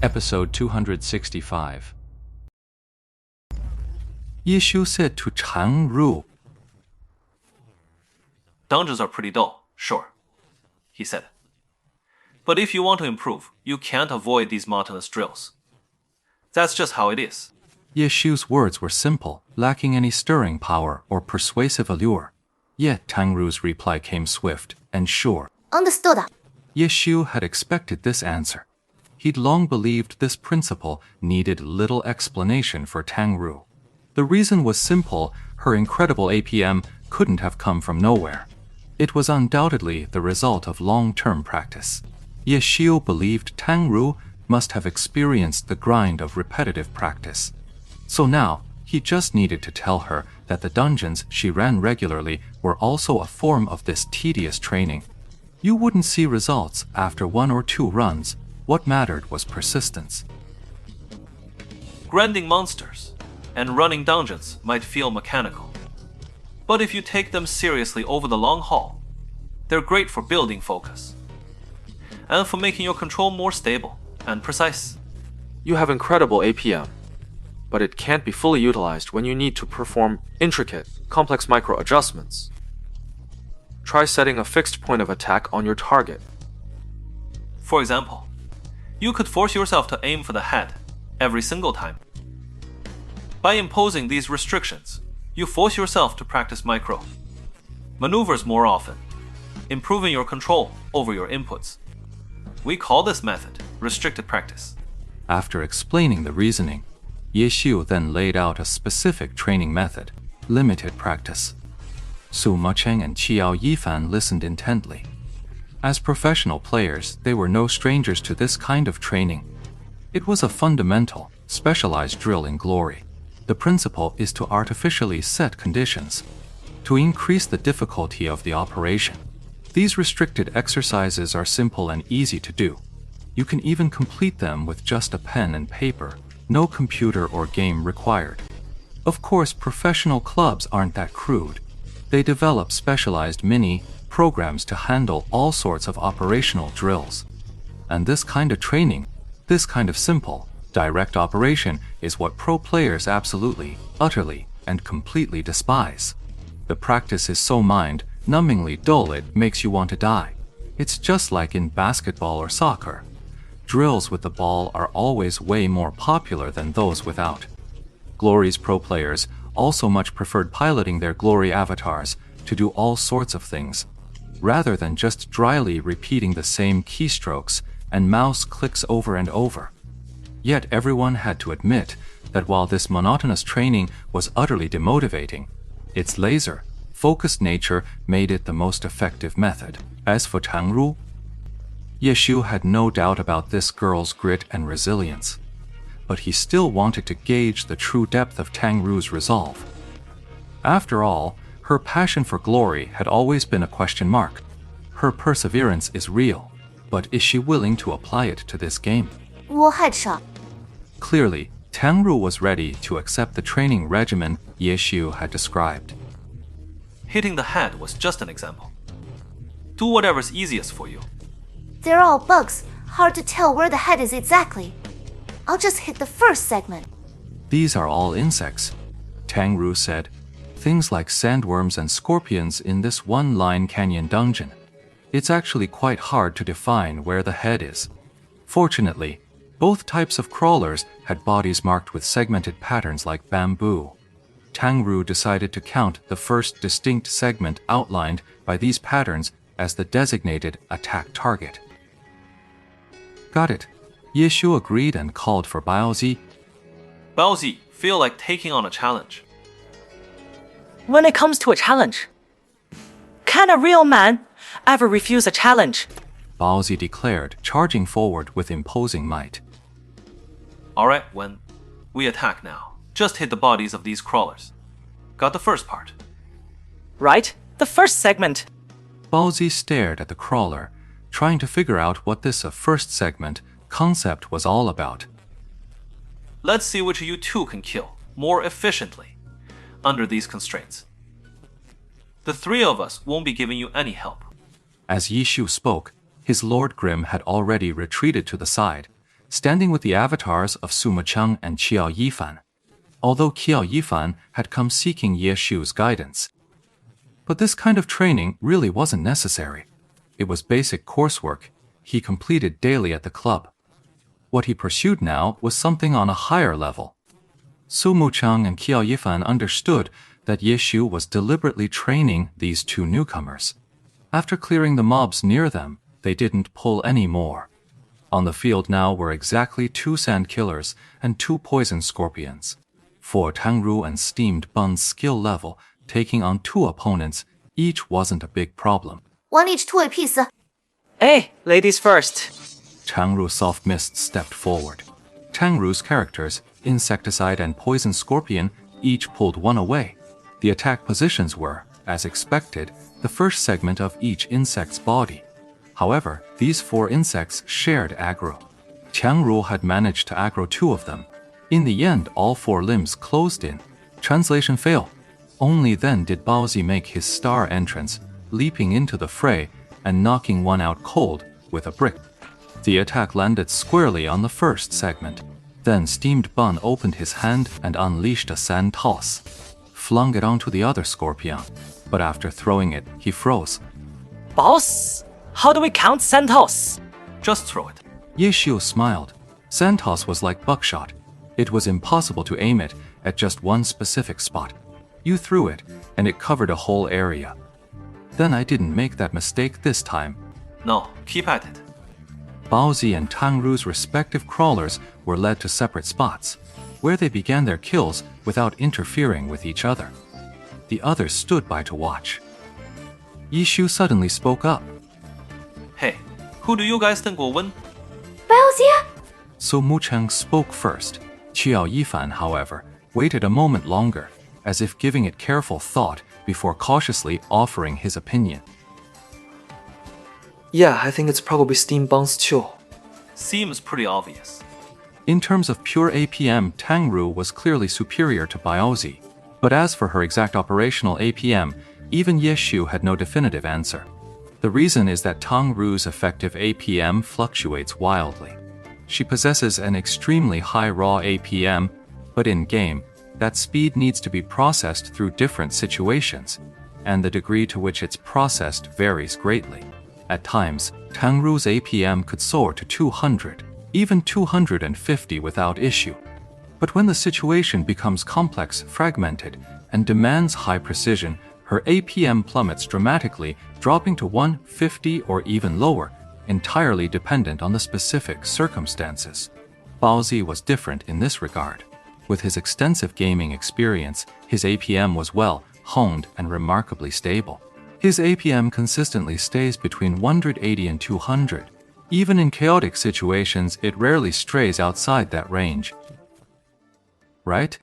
Episode 265. Ye Xiu said to Chang Ru, "Dungeons are pretty dull, sure," he said. "But if you want to improve, you can't avoid these monotonous drills. That's just how it is." Ye Xiu's words were simple, lacking any stirring power or persuasive allure. Yet Tang Ru's reply came swift and sure. Understood. Ye Xiu had expected this answer. He'd long believed this principle needed little explanation for Tang Ru. The reason was simple: her incredible APM couldn't have come from nowhere. It was undoubtedly the result of long-term practice. Ye Xiu believed Tang Ru must have experienced the grind of repetitive practice. So now, he just needed to tell her that the dungeons she ran regularly were also a form of this tedious training. You wouldn't see results after 1 or 2 runs. What mattered was persistence. Grinding monsters and running dungeons might feel mechanical. But if you take them seriously over the long haul, they're great for building focus and for making your control more stable and precise. You have incredible APM, but it can't be fully utilized when you need to perform intricate, complex micro-adjustments. Try setting a fixed point of attack on your target. For example, you could force yourself to aim for the head every single time. By imposing these restrictions, you force yourself to practice micro maneuvers more often, improving your control over your inputs. We call this method restricted practice. After explaining the reasoning, Ye Xiu then laid out a specific training method: limited practice. Su Macheng and Qiao Yifan listened intently. As professional players, they were no strangers to this kind of training. It was a fundamental, specialized drill in Glory. The principle is to artificially set conditions, to increase the difficulty of the operation. These restricted exercises are simple and easy to do. You can even complete them with just a pen and paper, no computer or game required. Of course, professional clubs aren't that crude. They develop specialized mini-programs to handle all sorts of operational drills. And this kind of training, this kind of simple, direct operation is what pro players absolutely, utterly, and completely despise. The practice is so mind-numbingly dull it makes you want to die. It's just like in basketball or soccer. Drills with the ball are always way more popular than those without. Glory's pro players also much preferred piloting their Glory avatars to do all sorts of things, rather than just dryly repeating the same keystrokes and mouse clicks over and over. Yet everyone had to admit that while this monotonous training was utterly demotivating, its laser-focused nature made it the most effective method. As for Tang Ru, Ye Xiu had no doubt about this girl's grit and resilience, but he still wanted to gauge the true depth of Tang Ru's resolve. After all, her passion for Glory had always been a question mark. Her perseverance is real, but is she willing to apply it to this game? 我害怕. Clearly, Tang Ru was ready to accept the training regimen Ye Xiu had described. Hitting the head was just an example. Do whatever's easiest for you. They're all bugs, hard to tell where the head is exactly. I'll just hit the first segment. These are all insects, Tang Ru said. Things like sandworms and scorpions in this one-line canyon dungeon. It's actually quite hard to define where the head is. Fortunately, both types of crawlers had bodies marked with segmented patterns like bamboo. Tang Ru decided to count the first distinct segment outlined by these patterns as the designated attack target. Got it. Ye Xiu agreed and called for Baozi. Baozi feel like taking on a challenge. When it comes to a challenge, can a real man ever refuse a challenge? Baozi declared, charging forward with imposing might. Alright, Wen, we attack now. Just hit the bodies of these crawlers. Got the first part. Right? The first segment. Baozi stared at the crawler, trying to figure out what this first segment concept was all about. Let's see which of you two can kill more efficiently under these constraints. The 3 of us won't be giving you any help. As Ye Xiu spoke, his Lord Grim had already retreated to the side, standing with the avatars of Su Mucheng and Qiao Yifan, although Qiao Yifan had come seeking Ye Xiu's guidance. But this kind of training really wasn't necessary. It was basic coursework he completed daily at the club. What he pursued now was something on a higher level. Su Mucheng and Qiao Yifan understood that Ye Xiu was deliberately training these two newcomers. After clearing the mobs near them, they didn't pull any more. On the field now were exactly 2 sand killers and 2 poison scorpions. For Tang Ru and Steamed Bun's skill level, taking on 2 opponents each wasn't a big problem. 1 each 2 apiece. Hey, ladies first. Tang Ru Soft Mist stepped forward. Tang Ru's characters, Insecticide and Poison Scorpion, each pulled 1 away. The attack positions were, as expected, the first segment of each insect's body. However, these 4 insects shared aggro. Tiang Ru had managed to aggro 2 of them. In the end, all 4 limbs closed in. Translation fail. Only then did Baozi make his star entrance, leaping into the fray and knocking one out cold with a brick. The attack landed squarely on the first segment. Then Steamed Bun opened his hand and unleashed a sand toss, flung it onto the other scorpion, but after throwing it, he froze. Boss, how do we count Santos? Just throw it. Ye Xiu smiled. Sand toss was like buckshot. It was impossible to aim it at just one specific spot. You threw it, and it covered a whole area. Then I didn't make that mistake this time. No, keep at it. Baozi and Tang Ru's respective crawlers were led to separate spots, where they began their kills without interfering with each other. The others stood by to watch. Ye Xiu suddenly spoke up. Hey, who do you guys think will win? Baozia? Su Mucheng spoke first. Qiao Yifan, however, waited a moment longer, as if giving it careful thought before cautiously offering his opinion. Yeah, I think it's probably Steam Bun's too. Seems pretty obvious. In terms of pure APM, Tang Ru was clearly superior to Baozi. But as for her exact operational APM, even Ye Xiu had no definitive answer. The reason is that Tang Ru's effective APM fluctuates wildly. She possesses an extremely high raw APM, but in-game, that speed needs to be processed through different situations, and the degree to which it's processed varies greatly. At times, Tang Ru's APM could soar to 200, even 250 without issue. But when the situation becomes complex, fragmented, and demands high precision, her APM plummets dramatically, dropping to 150 or even lower, entirely dependent on the specific circumstances. Baozi was different in this regard. With his extensive gaming experience, his APM was well honed and remarkably stable. His APM consistently stays between 180 and 200. Even in chaotic situations, it rarely strays outside that range. Right?